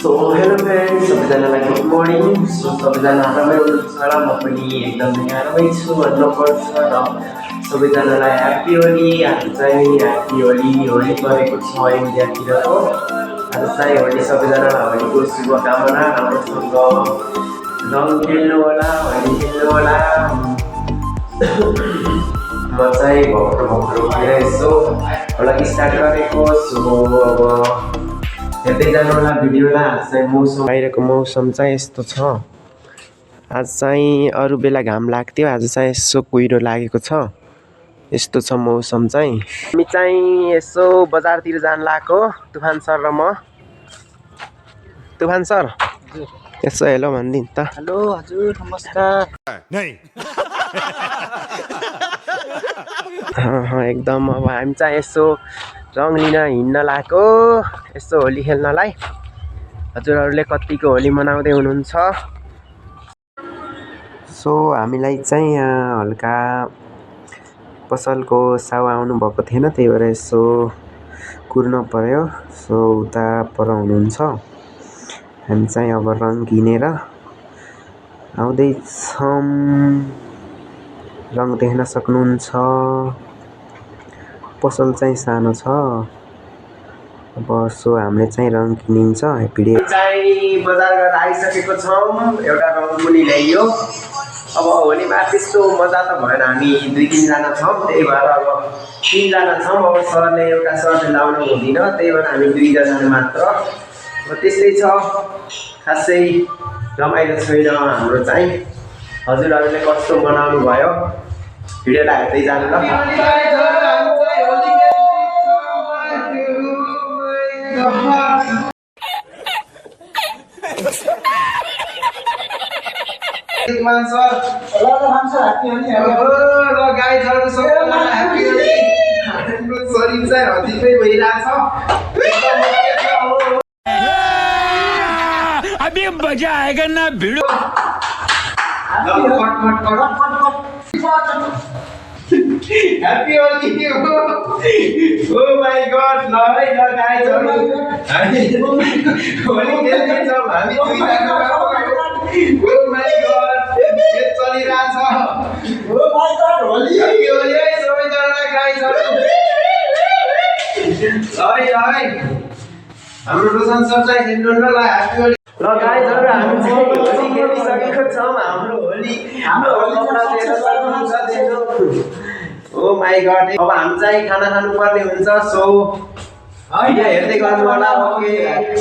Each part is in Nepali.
सो हेलो फ्रेन्ड्स, सबैजनालाई गुड मर्निङ। सो सबैजना आरामै हुनुहुन्छ र म पनि एकदमै आरामै छु भन्नुपर्छ र सबैजनालाई ह्याप्पी होली। आज चाहिँ ह्याप्पी होली होली परेको छ इन्डियातिरको। आज चाहिँ होली सबैजनालाई होलीको शुभकामना। राम्रोसँग रङ खेल्नु होला, होली खेल्नु होला। म चाहिँ भर्खर उठेर यसो लागि स्टार्ट गरेको। सो अब हेर्दै जानु होला भिडियोलाई। आज चाहिँ मौसम बाहिरको मौसम चाहिँ यस्तो छ। आज चाहिँ अरू बेला घाम लाग्थ्यो, आज चाहिँ यसो कुहिरो लागेको छ। यस्तो छ मौसम चाहिँ। हामी चाहिँ यसो बजारतिर जान लागेको तुफान सर र म। तुफान सर यसो हेलो भनिदिनु त। हेलो हजुर, नमस्कार। एकदम अब हामी चाहिँ यसो रङ लिन हिँड्न लागेको, यसो होली खेल्नलाई। हजुरहरूले कतिको होली मनाउँदै हुनुहुन्छ? सो हामीलाई चाहिँ यहाँ हल्का पसलको साउ आउनु भएको थिएन, त्यही भएर यसो कुर्न पर्यो। सो उता पर हुनुहुन्छ, हामी चाहिँ अब रङ किनेर आउँदैछौँ। रङ देख्न सक्नुहुन्छ, पसल चाहिँ सानो छ। अब सो हामीले चाहिँ रङ किनिन्छ। ह्याप्पी डे चाहिँ बजार गरेर आइसकेको छौँ। एउटा रङ पनि ल्याइयो। अब होलीमा त्यस्तो मजा त भएन, हामी 2-3 जना छौँ, त्यही भएर अब 3 जना छौँ। अब सरले एउटा सर्ट लाउनु हुँदैन, त्यही भएर हामी 2 जना मात्र। अब त्यस्तै छ, खासै रमाइलो छैन हाम्रो चाहिँ। हजुरहरूले कस्तो मनाउनु भयो भिडियोलाई हेर्दै जानु ल। अभी मजा आएगा ना भिड़ो। Happy Holi! Oh my God! ल है ल गाइजहरु, हामी होली खेल्दैछौँ। हामी 2 जना। Oh my God! के चलिरहेछ? Oh my God! Holi Happy Holi है सबैजनालाई गाइजहरु। है हाम्रो रोशन सर चाहिँ खेल्नु ल Happy Holi। ल गाइजहरु, हामी चाहिँ होली खेलिसकेको छौँ। हाम्रो होली कपडा दिएर सक्नुहुन्छ देख्नु। ओ माई गॉड! अब हामी चाहिँ खाना खानु पर्ने हुन्छ। सो भिडियो हेर्दै गर्नु होला। ओके,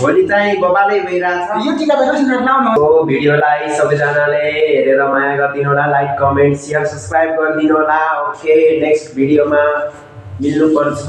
होली चाहिँ बबालै भइरहेछ। यो टिका बेला लाउनु। सो भिडियोलाई सबैजनाले हेरेर माया गरिदिनु होला, लाइक कमेन्ट शेयर सब्स्क्राइब गरिदिनु होला। ओके, नेक्स्ट भिडियोमा मिल्नु पर्छ।